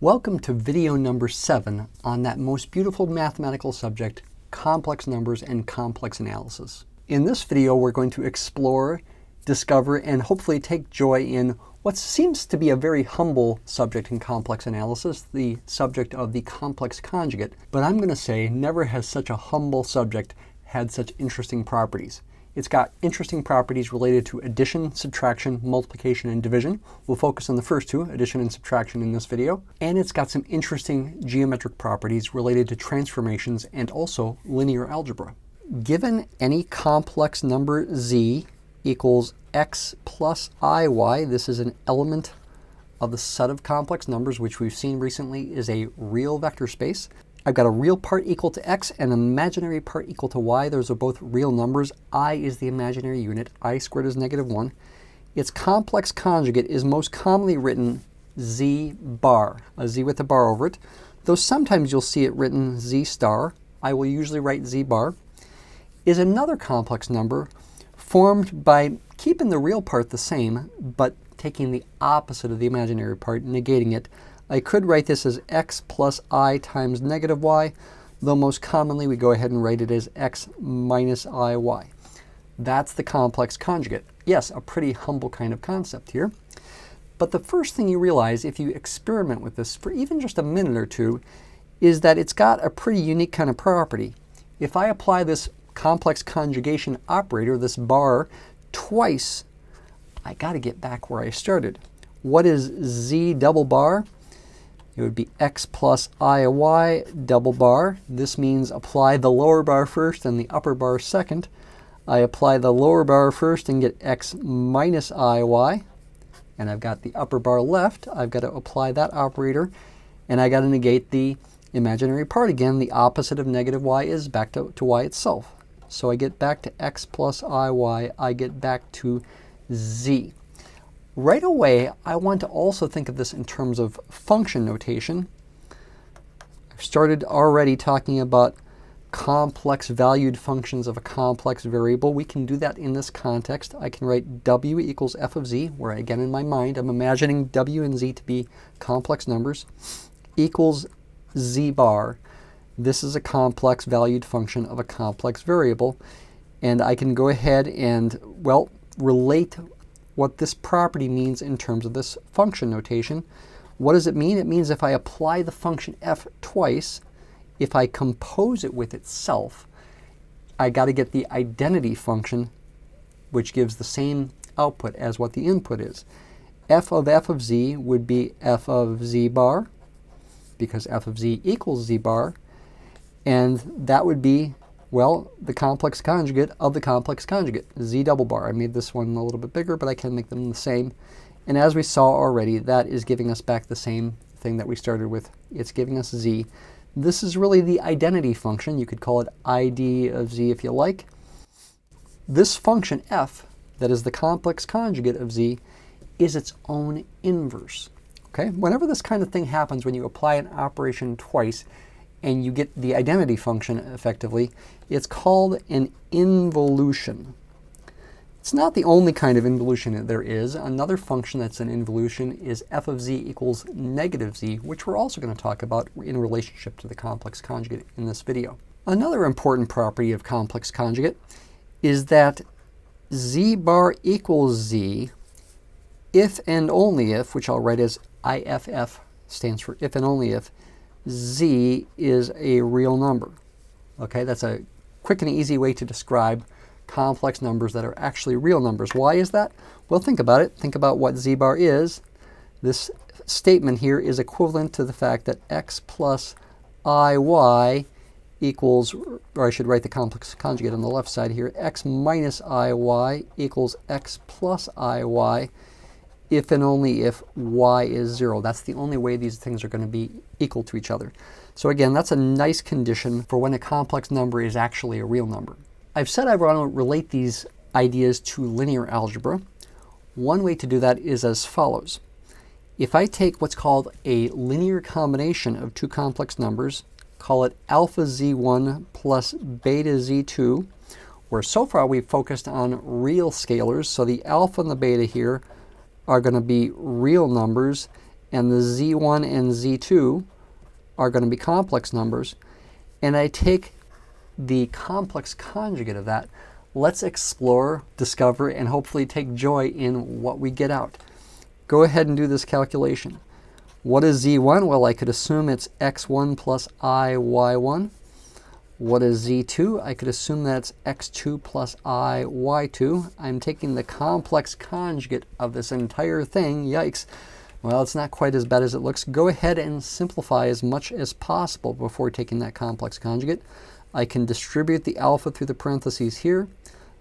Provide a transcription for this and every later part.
Welcome to video number 7 on that most beautiful mathematical subject, complex numbers and complex analysis. In this video, we're going to explore, discover, and hopefully take joy in what seems to be a very humble subject in complex analysis, the subject of the complex conjugate. But I'm going to say never has such a humble subject had such interesting properties. It's got interesting properties related to addition, subtraction, multiplication, and division. We'll focus on the first two, addition and subtraction, in this video. And it's got some interesting geometric properties related to transformations and also linear algebra. Given any complex number z equals x plus iy, this is an element of the set of complex numbers, which we've seen recently is a real vector space. I've got a real part equal to x and an imaginary part equal to y. Those are both real numbers. I is the imaginary unit. I squared is -1. Its complex conjugate is most commonly written z bar, a z with a bar over it. Though sometimes you'll see it written z star, I will usually write z bar, is another complex number formed by keeping the real part the same, but taking the opposite of the imaginary part, negating it. I could write this as x plus I times -y, though most commonly we go ahead and write it as x minus iy. That's the complex conjugate. Yes, a pretty humble kind of concept here. But the first thing you realize if you experiment with this for even just a minute or two is that it's got a pretty unique kind of property. If I apply this complex conjugation operator, this bar, twice, I got to get back where I started. What is z double bar? It would be x plus iy double bar. This means apply the lower bar first and the upper bar second. I apply the lower bar first and get x minus iy. And I've got the upper bar left. I've got to apply that operator. And I got to negate the imaginary part again. The opposite of -y is back to y itself. So I get back to x plus iy. I get back to z. Right away, I want to also think of this in terms of function notation. I've started already talking about complex valued functions of a complex variable. We can do that in this context. I can write w equals f of z, where again in my mind I'm imagining w and z to be complex numbers, equals z bar. This is a complex valued function of a complex variable. And I can go ahead and, well, relate what this property means in terms of this function notation. What does it mean? It means if I apply the function f twice, if I compose it with itself, I got to get the identity function, which gives the same output as what the input is. F of z would be f of z bar, because f of z equals z bar, and that would be, well, the complex conjugate of the complex conjugate, z double bar. I made this one a little bit bigger, but I can make them the same. And as we saw already, that is giving us back the same thing that we started with. It's giving us z. This is really the identity function. You could call it ID of z if you like. This function f, that is the complex conjugate of z, is its own inverse. Okay? Whenever this kind of thing happens, when you apply an operation twice, and you get the identity function effectively, it's called an involution. It's not the only kind of involution there is. Another function that's an involution is f of z equals -z, which we're also going to talk about in relationship to the complex conjugate in this video. Another important property of complex conjugate is that z bar equals z if and only if, which I'll write as IFF, stands for if and only if, z is a real number. Okay, that's a quick and easy way to describe complex numbers that are actually real numbers. Why is that? Well, think about it. Think about what z bar is. This statement here is equivalent to the fact that x plus iy equals, or I should write the complex conjugate on the left side here, x minus iy equals x plus iy if and only if y is 0. That's the only way these things are going to be equal to each other. So again, that's a nice condition for when a complex number is actually a real number. I've said I want to relate these ideas to linear algebra. One way to do that is as follows. If I take what's called a linear combination of two complex numbers, call it alpha z1 plus beta z2, where so far we've focused on real scalars, so the alpha and the beta here are going to be real numbers, and the z1 and z2 are going to be complex numbers, and I take the complex conjugate of that, let's explore, discover, and hopefully take joy in what we get out. Go ahead and do this calculation. What is z1? Well, I could assume it's x1 plus I y1. What is z2? I could assume that's x2 plus I y2. I'm taking the complex conjugate of this entire thing. Yikes. Well, it's not quite as bad as it looks. Go ahead and simplify as much as possible before taking that complex conjugate. I can distribute the alpha through the parentheses here,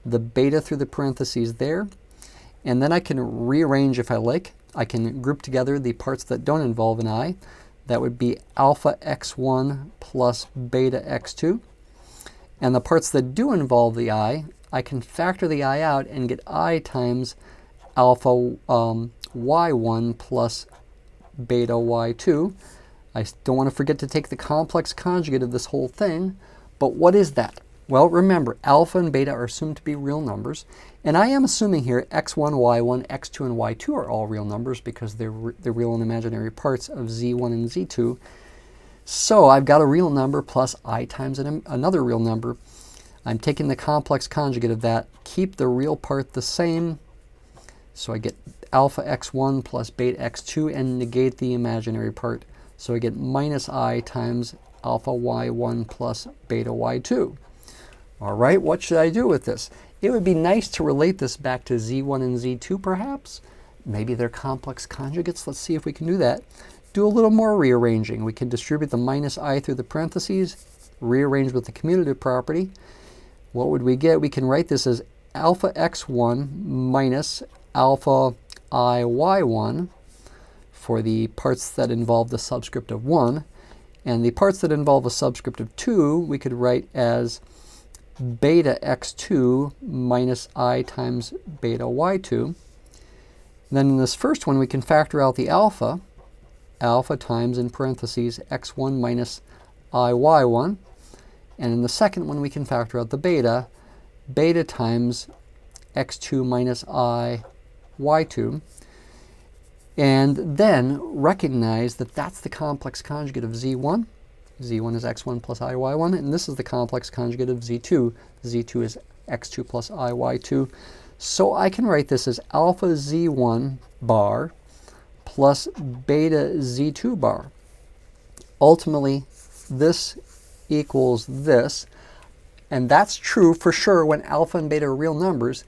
the beta through the parentheses there, and then I can rearrange if I like. I can group together the parts that don't involve an I. That would be alpha x1 plus beta x2. And the parts that do involve the I can factor the I out and get I times alpha y1 plus beta y2. I don't want to forget to take the complex conjugate of this whole thing. But what is that? Well, remember, alpha and beta are assumed to be real numbers. And I am assuming here x1, y1, x2, and y2 are all real numbers because they're real and imaginary parts of z1 and z2. So I've got a real number plus I times another real number. I'm taking the complex conjugate of that, keep the real part the same. So I get alpha x1 plus beta x2 and negate the imaginary part. So I get minus I times alpha y1 plus beta y2. All right, what should I do with this? It would be nice to relate this back to z1 and z2 perhaps. Maybe they're complex conjugates. Let's see if we can do that. Do a little more rearranging. We can distribute the minus I through the parentheses, rearrange with the commutative property. What would we get? We can write this as alpha x1 minus alpha I y1 for the parts that involve the subscript of 1. And the parts that involve a subscript of 2, we could write as beta x2 minus I times beta y2. And then in this first one, we can factor out the alpha times, in parentheses, x1 minus I y1. And in the second one, we can factor out the beta times x2 minus I y2. And then recognize that that's the complex conjugate of z1. z1 is x1 plus I y1, and this is the complex conjugate of z2. z2 is x2 plus I y2. So I can write this as alpha z1 bar plus beta z2 bar. Ultimately, this equals this, and that's true for sure when alpha and beta are real numbers.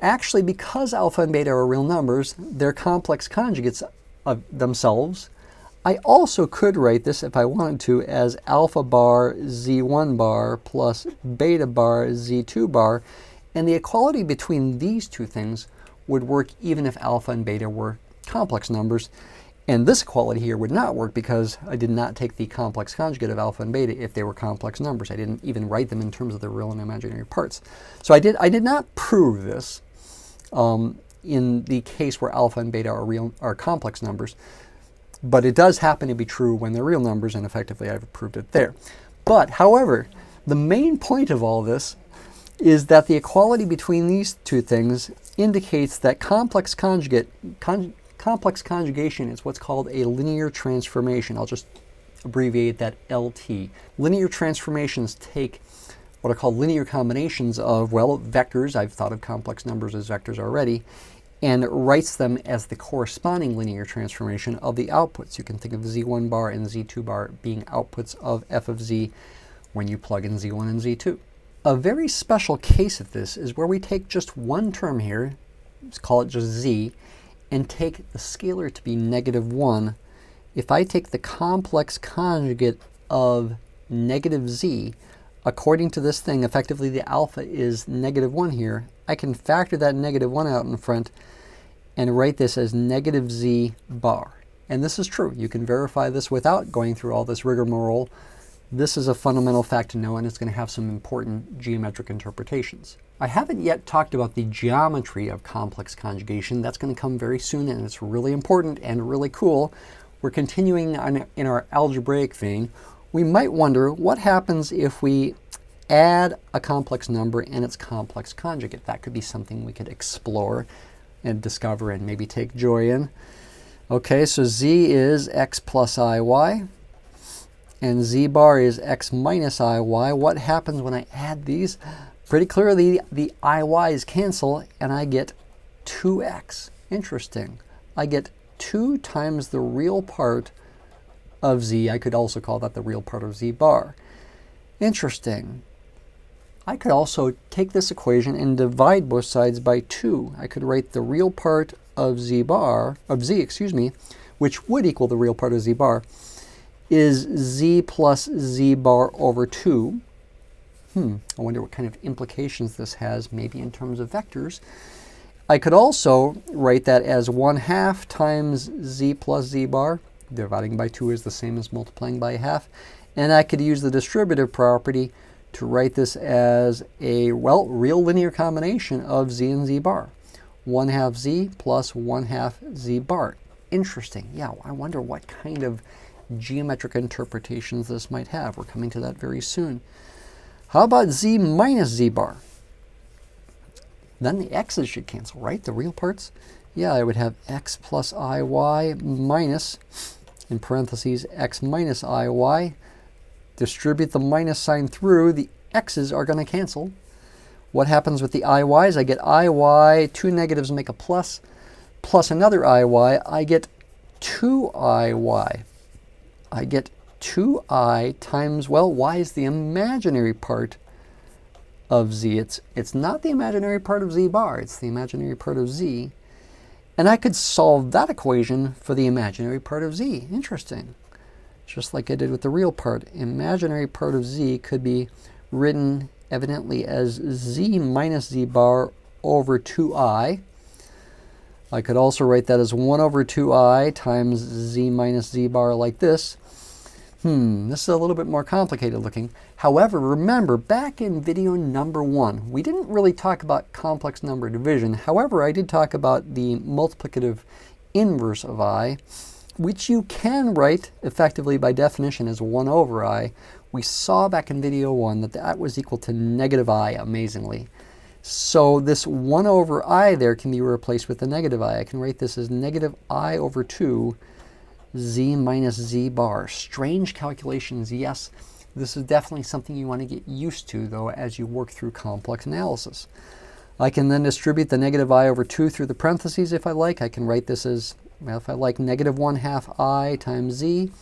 Actually, because alpha and beta are real numbers, they're complex conjugates of themselves. I also could write this, if I wanted to, as alpha bar z1 bar plus beta bar z2 bar, and the equality between these two things would work even if alpha and beta were complex numbers. And this equality here would not work because I did not take the complex conjugate of alpha and beta if they were complex numbers. I didn't even write them in terms of their real and imaginary parts. So I did not prove this in the case where alpha and beta are complex numbers, but it does happen to be true when they're real numbers, and effectively I've proved it there. But however, the main point of all this is that the equality between these two things indicates that complex conjugation is what's called a linear transformation. I'll just abbreviate that LT. Linear transformations take what are called linear combinations of, well, vectors. I've thought of complex numbers as vectors already, and writes them as the corresponding linear transformation of the outputs. You can think of z1 bar and z2 bar being outputs of f of z when you plug in z1 and z2. A very special case of this is where we take just one term here, let's call it just z, and take the scalar to be -1. If I take the complex conjugate of negative z, according to this thing, effectively the alpha is -1 here. I can factor that -1 out in front and write this as negative z bar. And this is true. You can verify this without going through all this rigmarole. This is a fundamental fact to know, and it's going to have some important geometric interpretations. I haven't yet talked about the geometry of complex conjugation. That's going to come very soon, and it's really important and really cool. We're continuing in our algebraic vein. We might wonder what happens if we add a complex number and its complex conjugate. That could be something we could explore and discover and maybe take joy in. Okay, so z is x plus iy, and z bar is x minus iy. What happens when I add these? Pretty clearly, the iy's cancel, and I get 2x. Interesting. I get 2 times the real part of z. I could also call that the real part of z bar. Interesting. I could also take this equation and divide both sides by 2. I could write the real part of z, which would equal the real part of z bar, is z plus z bar over 2. I wonder what kind of implications this has, maybe in terms of vectors. I could also write that as 1/2 times z plus z bar. Dividing by 2 is the same as multiplying by 1/2. And I could use the distributive property to write this as a, well, real linear combination of z and z bar. 1/2 z plus 1/2 z bar. Interesting. Yeah, I wonder what kind of geometric interpretations this might have. We're coming to that very soon. How about z minus z bar? Then the x's should cancel, right? The real parts? Yeah, I would have x plus iy minus, in parentheses, x minus iy. Distribute the minus sign through, the x's are going to cancel. What happens with the iy's? I get iy, 2 negatives make a plus, plus another iy. I get 2iy. I get 2i times, well, y is the imaginary part of z. It's not the imaginary part of z bar, it's the imaginary part of z. And I could solve that equation for the imaginary part of z. Interesting. Just like I did with the real part. Imaginary part of z could be written evidently as z minus z bar over 2i. I could also write that as 1 over 2i times z minus z bar like this. This is a little bit more complicated looking. However, remember, back in video number 1, we didn't really talk about complex number division. However, I did talk about the multiplicative inverse of I, which you can write effectively by definition as 1 over I. We saw back in video 1 that that was equal to negative I, amazingly. So this 1 over I there can be replaced with a negative I. I can write this as negative I over 2 z minus z bar. Strange calculations, yes. This is definitely something you want to get used to, though, as you work through complex analysis. I can then distribute the negative I over 2 through the parentheses if I like. I can write this as, well, if I like, negative 1/2 I times z.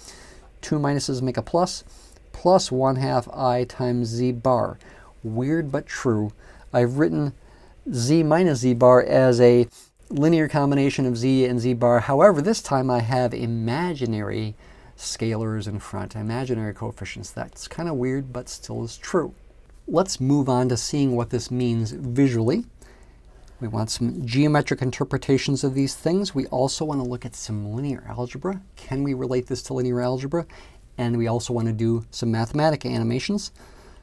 2 minuses make a plus, plus 1/2 I times z bar. Weird but true. I've written z minus z bar as a linear combination of z and z bar. However, this time I have imaginary scalars in front, imaginary coefficients. That's kind of weird, but still is true. Let's move on to seeing what this means visually. We want some geometric interpretations of these things. We also want to look at some linear algebra. Can we relate this to linear algebra? And we also want to do some Mathematica animations.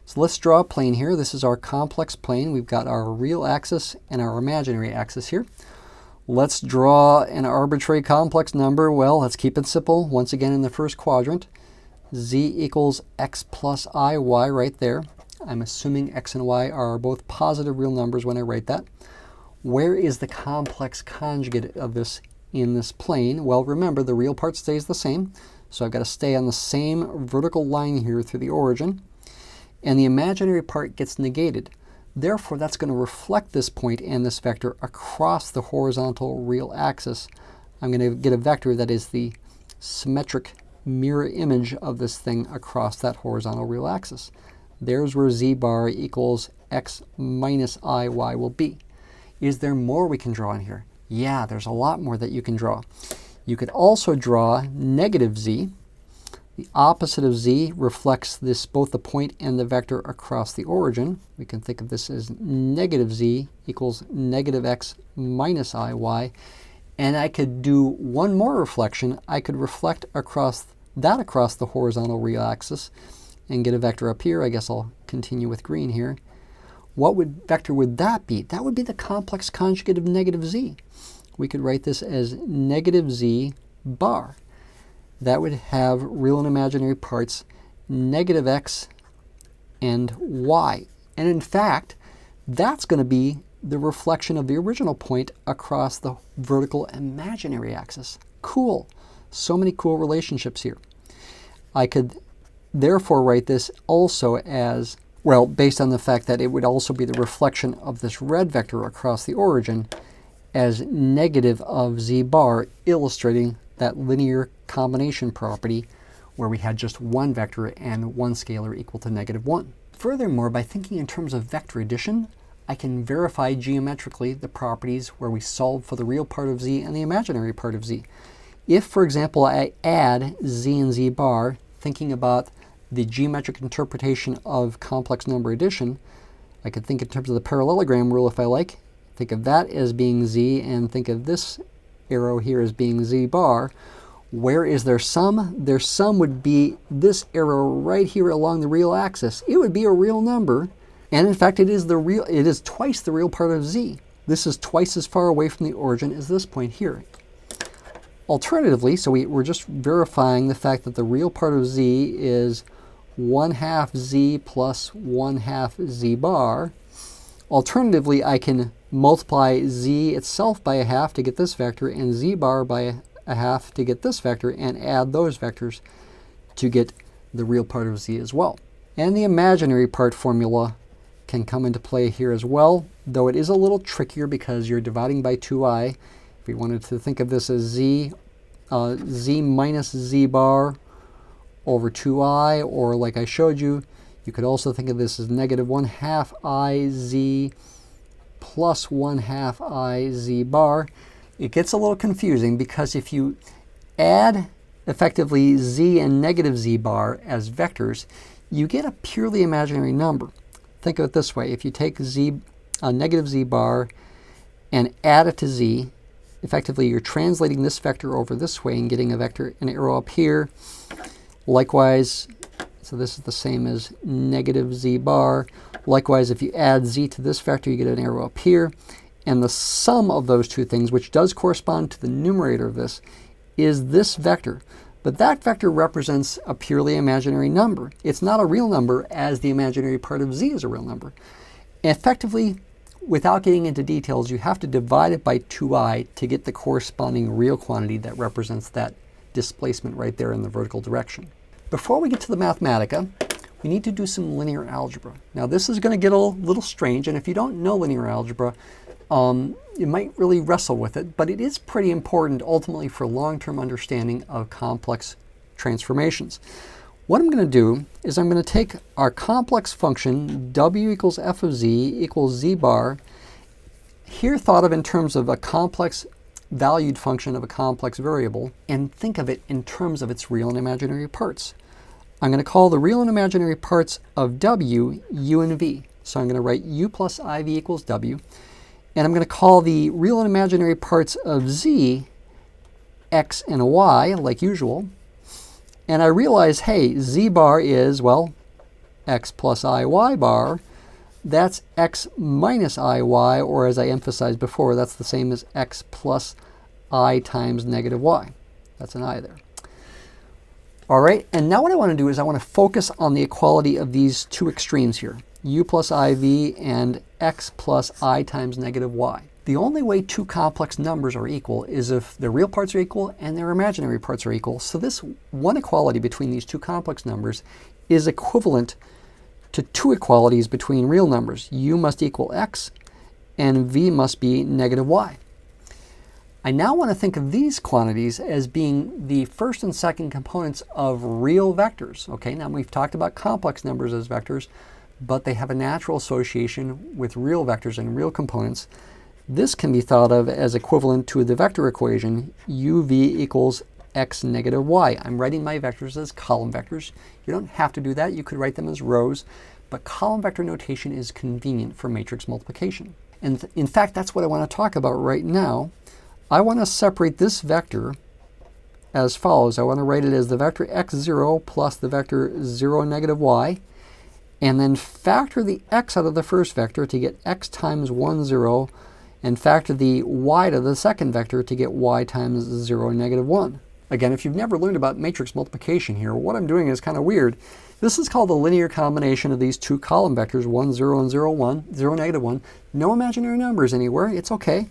So let's draw a plane here. This is our complex plane. We've got our real axis and our imaginary axis here. Let's draw an arbitrary complex number. Well, let's keep it simple. Once again, in the first quadrant, z equals x plus iy right there. I'm assuming x and y are both positive real numbers when I write that. Where is the complex conjugate of this in this plane? Well, remember, the real part stays the same. So I've got to stay on the same vertical line here through the origin. And the imaginary part gets negated. Therefore, that's going to reflect this point and this vector across the horizontal real axis. I'm going to get a vector that is the symmetric mirror image of this thing across that horizontal real axis. There's where z bar equals x minus iy will be. Is there more we can draw in here? Yeah, there's a lot more that you can draw. You could also draw negative z. The opposite of z reflects this, both the point and the vector across the origin. We can think of this as negative z equals negative x minus iy. And I could do one more reflection. I could reflect across the horizontal real axis and get a vector up here. I guess I'll continue with green here. What vector would that be? That would be the complex conjugate of negative z. We could write this as negative z bar. That would have real and imaginary parts, negative x and y. And in fact, that's going to be the reflection of the original point across the vertical imaginary axis. Cool. So many cool relationships here. I could therefore write this also as, well, based on the fact that it would also be the reflection of this red vector across the origin, as negative of z bar, illustrating that linear combination property where we had just one vector and one scalar equal to -1. Furthermore, by thinking in terms of vector addition, I can verify geometrically the properties where we solve for the real part of z and the imaginary part of z. If, for example, I add z and z bar, thinking about the geometric interpretation of complex number addition, I could think in terms of the parallelogram rule if I like. Think of that as being z, and think of this arrow here as being z bar. Where is their sum? Their sum would be this arrow right here along the real axis. It would be a real number, and in fact it is twice the real part of z. This is twice as far away from the origin as this point here. Alternatively, so we're just verifying the fact that the real part of z is 1/2 z plus 1/2 z bar. Alternatively, I can multiply z itself by 1/2 to get this vector, and z bar by 1/2 to get this vector, and add those vectors to get the real part of z as well. And the imaginary part formula can come into play here as well, though it is a little trickier because you're dividing by 2i. If we wanted to think of this as z minus z bar over 2i, or like I showed you, you could also think of this as -1/2 I z plus 1/2 I z bar. It gets a little confusing because if you add effectively z and -z bar as vectors, you get a purely imaginary number. Think of it this way. If you take -z bar and add it to z, effectively you're translating this vector over this way and getting an arrow up here. Likewise, so this is the same as -z bar. Likewise, if you add z to this vector, you get an arrow up here. And the sum of those two things, which does correspond to the numerator of this, is this vector. But that vector represents a purely imaginary number. It's not a real number, as the imaginary part of z is a real number. Effectively, without getting into details, you have to divide it by 2i to get the corresponding real quantity that represents that displacement right there in the vertical direction. Before we get to the Mathematica, we need to do some linear algebra. Now this is going to get a little strange, and if you don't know linear algebra, you might really wrestle with it, but it is pretty important ultimately for long-term understanding of complex transformations. What I'm going to do is I'm going to take our complex function w equals f of z equals z bar, here thought of in terms of a complex valued function of a complex variable, and think of it in terms of its real and imaginary parts. I'm going to call the real and imaginary parts of w u and v. So I'm going to write u plus iv equals w. And I'm going to call the real and imaginary parts of z x and y, like usual. And I realize, hey, z bar is, well, x plus iy bar. That's x minus iy, or as I emphasized before, that's the same as x plus I times -y. That's an I there. All right, and now what I want to do is I want to focus on the equality of these two extremes here, u plus iv and x plus I times -y. The only way two complex numbers are equal is if their real parts are equal and their imaginary parts are equal. So this one equality between these two complex numbers is equivalent to two equalities between real numbers. U must equal x and v must be -y. I now want to think of these quantities as being the first and second components of real vectors. Okay, now we've talked about complex numbers as vectors, but they have a natural association with real vectors and real components. This can be thought of as equivalent to the vector equation uv equals x -y. I'm writing my vectors as column vectors. You don't have to do that. You could write them as rows, but column vector notation is convenient for matrix multiplication. And in fact, that's what I want to talk about right now. I want to separate this vector as follows. I want to write it as the vector x0 plus the vector 0 -y, and then factor the x out of the first vector to get x times 1, 0, and factor the y to the second vector to get y times 0, -1. Again, if you've never learned about matrix multiplication here, what I'm doing is kind of weird. This is called the linear combination of these two column vectors, 1, 0, and 0, 1, 0, -1. No imaginary numbers anywhere. It's okay.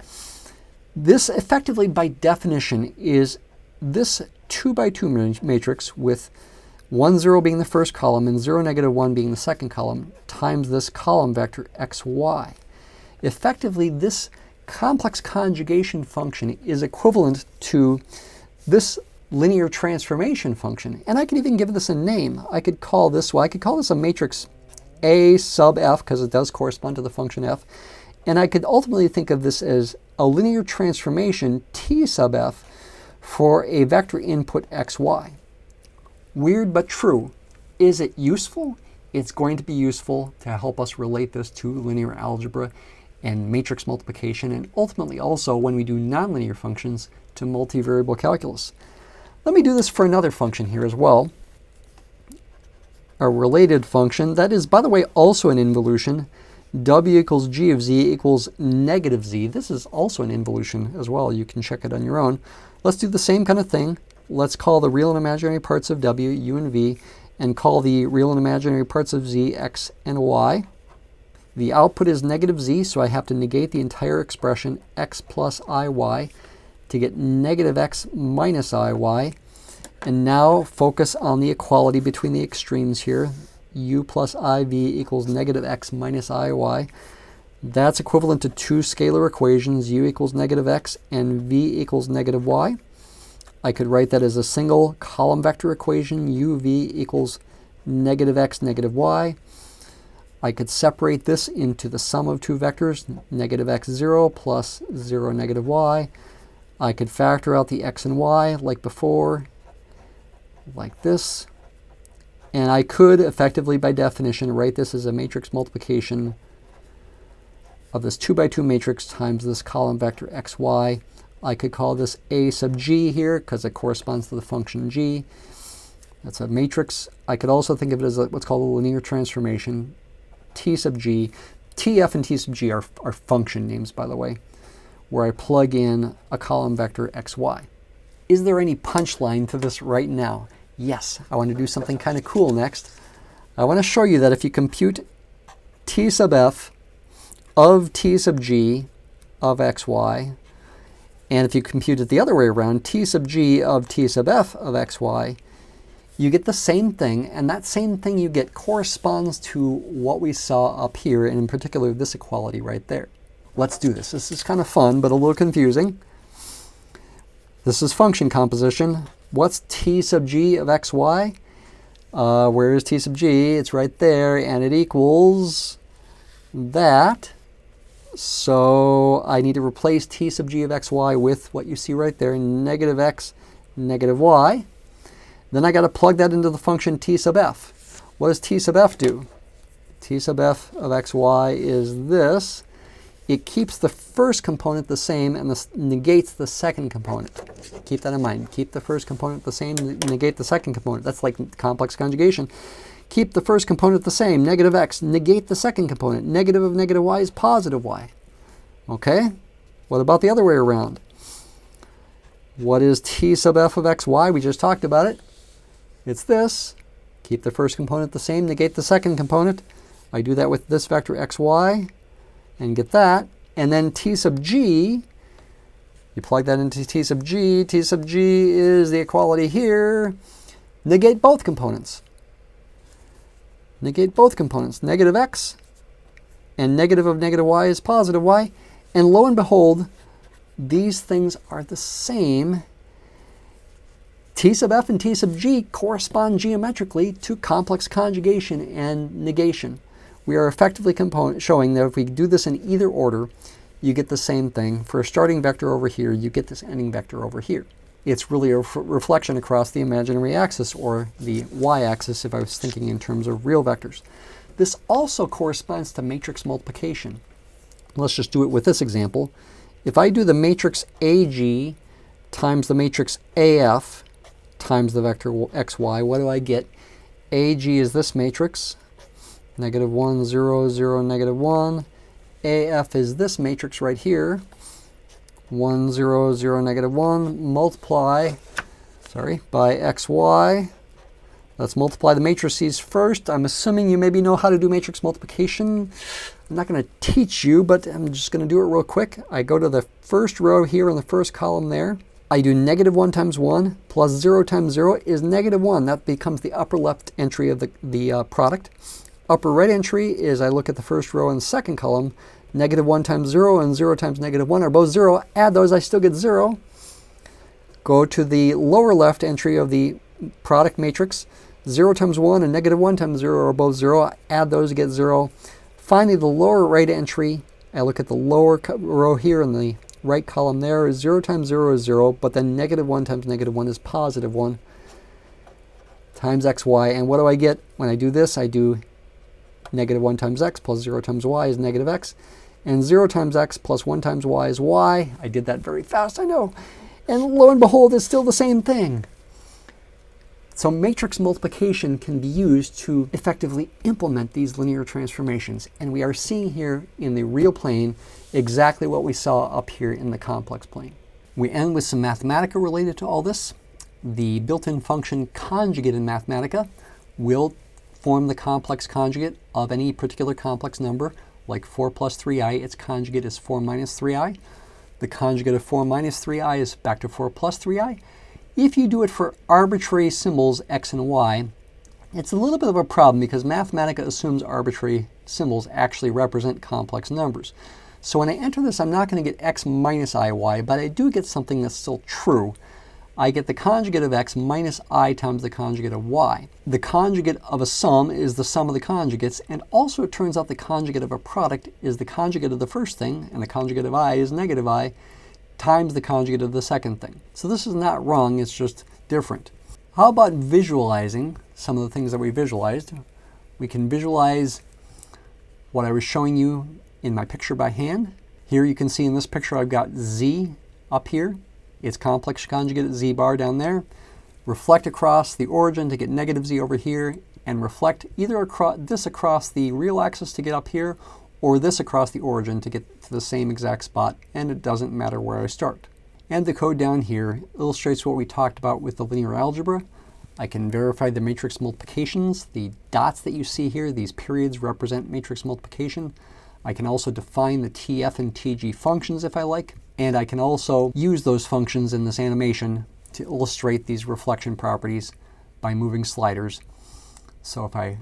This effectively, by definition, is this 2 by 2 matrix with 1, 0 being the first column and 0, negative 1 being the second column times this column vector xy. Effectively, this complex conjugation function is equivalent to this linear transformation function. And I could even give this a name. I could call this, well, I could call this a matrix A sub f, because it does correspond to the function f. And I could ultimately think of this as a linear transformation T sub f for a vector input xy. Weird but true. Is it useful? It's going to be useful to help us relate this to linear algebra and matrix multiplication, and ultimately also, when we do nonlinear functions, to multivariable calculus. Let me do this for another function here as well. A related function that is, by the way, also an involution. W equals g of z equals negative z. This is also an involution as well. You can check it on your own. Let's do the same kind of thing. Let's call the real and imaginary parts of w, u, and v, and call the real and imaginary parts of z, x, and y. The output is negative z, so I have to negate the entire expression x plus iy to get negative x minus iy. And now focus on the equality between the extremes here. U plus iv equals negative x minus iy. That's equivalent to two scalar equations, u equals negative x and v equals negative y. I could write that as a single column vector equation, uv equals negative x, negative y. I could separate this into the sum of two vectors, negative x0 plus 0, negative y. I could factor out the x and y like before, like this. And I could effectively, by definition, write this as a matrix multiplication of this 2 by 2 matrix times this column vector xy. I could call this a sub g here because it corresponds to the function g. That's a matrix. I could also think of it as what's called a linear transformation. T sub g, tf and t sub g are function names, by the way, where I plug in a column vector xy. Is there any punchline to this right now? Yes, I want to do something kind of cool next. I want to show you that if you compute t sub f of t sub g of xy, and if you compute it the other way around, t sub g of t sub f of xy, you get the same thing, and that same thing you get corresponds to what we saw up here, and in particular this equality right there. Let's do this. This is kind of fun, but a little confusing. This is function composition. What's t sub g of xy? Where is t sub g? It's right there, and it equals that. So I need to replace t sub g of xy with what you see right there, negative x, negative y. Then I got to plug that into the function t sub f. What does t sub f do? T sub f of xy is this. It keeps the first component the same and negates the second component. Keep that in mind. Keep the first component the same, negate the second component. That's like complex conjugation. Keep the first component the same, negative x, negate the second component. Negative of negative y is positive y. Okay? What about the other way around? What is t sub f of xy? We just talked about it. It's this. Keep the first component the same, negate the second component. I do that with this vector xy and get that. And then t sub g, you plug that into t sub g. T sub g is the equality here. Negate both components. Negate both components. Negative x and negative of negative y is positive y. And lo and behold, these things are the same. T sub f and t sub g correspond geometrically to complex conjugation and negation. We are effectively showing that if we do this in either order, you get the same thing. For a starting vector over here, you get this ending vector over here. It's really a reflection across the imaginary axis, or the y-axis if I was thinking in terms of real vectors. This also corresponds to matrix multiplication. Let's just do it with this example. If I do the matrix AG times the matrix AF times the vector xy, what do I get? AG is this matrix, negative 1, 0, 0, negative 1. AF is this matrix right here, 1, 0, 0, negative 1, multiply, by xy. Let's multiply the matrices first. I'm assuming you maybe know how to do matrix multiplication. I'm not going to teach you, but I'm just going to do it real quick. I go to the first row here in the first column there. I do negative 1 times 1 plus 0 times 0 is negative 1. That becomes the upper left entry of the product. Upper right entry is I look at the first row and the second column. Negative 1 times 0 and 0 times negative 1 are both 0. Add those, I still get 0. Go to the lower left entry of the product matrix. 0 times 1 and negative 1 times 0 are both 0. Add those to get 0. Finally, the lower right entry, I look at the lower row here in the right column there is 0 times 0 is 0, but then negative 1 times negative 1 is positive 1 times xy. And what do I get when I do this? I do negative 1 times x plus 0 times y is negative x. And 0 times x plus 1 times y is y. I did that very fast, I know. And lo and behold, it's still the same thing. So matrix multiplication can be used to effectively implement these linear transformations. And we are seeing here in the real plane exactly what we saw up here in the complex plane. We end with some Mathematica related to all this. The built-in function conjugate in Mathematica will form the complex conjugate of any particular complex number, like 4 plus 3i. Its conjugate is 4 minus 3i. The conjugate of 4 minus 3i is back to 4 plus 3i. If you do it for arbitrary symbols x and y, it's a little bit of a problem because Mathematica assumes arbitrary symbols actually represent complex numbers. So when I enter this, I'm not going to get x minus iy, but I do get something that's still true. I get the conjugate of x minus I times the conjugate of y. The conjugate of a sum is the sum of the conjugates, and also it turns out the conjugate of a product is the conjugate of the first thing, and the conjugate of I is negative I, times the conjugate of the second thing. So this is not wrong, it's just different. How about visualizing some of the things that we visualized? We can visualize what I was showing you in my picture by hand. Here you can see in this picture I've got z up here. Its complex conjugate z bar down there. Reflect across the origin to get negative z over here, and reflect either this across the real axis to get up here, or this across the origin to get to the same exact spot, and it doesn't matter where I start. And the code down here illustrates what we talked about with the linear algebra. I can verify the matrix multiplications. The dots that you see here, these periods, represent matrix multiplication. I can also define the TF and TG functions if I like, and I can also use those functions in this animation to illustrate these reflection properties by moving sliders. So if I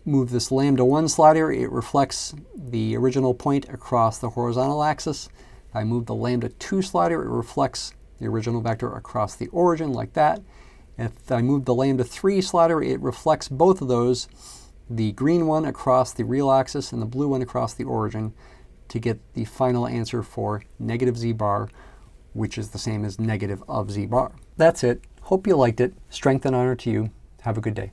move this lambda 1 slider, it reflects the original point across the horizontal axis. If I move the lambda 2 slider, it reflects the original vector across the origin like that. If I move the lambda 3 slider, it reflects both of those, the green one across the real axis and the blue one across the origin, to get the final answer for negative z bar, which is the same as negative of z bar. That's it. Hope you liked it. Strength and honor to you. Have a good day.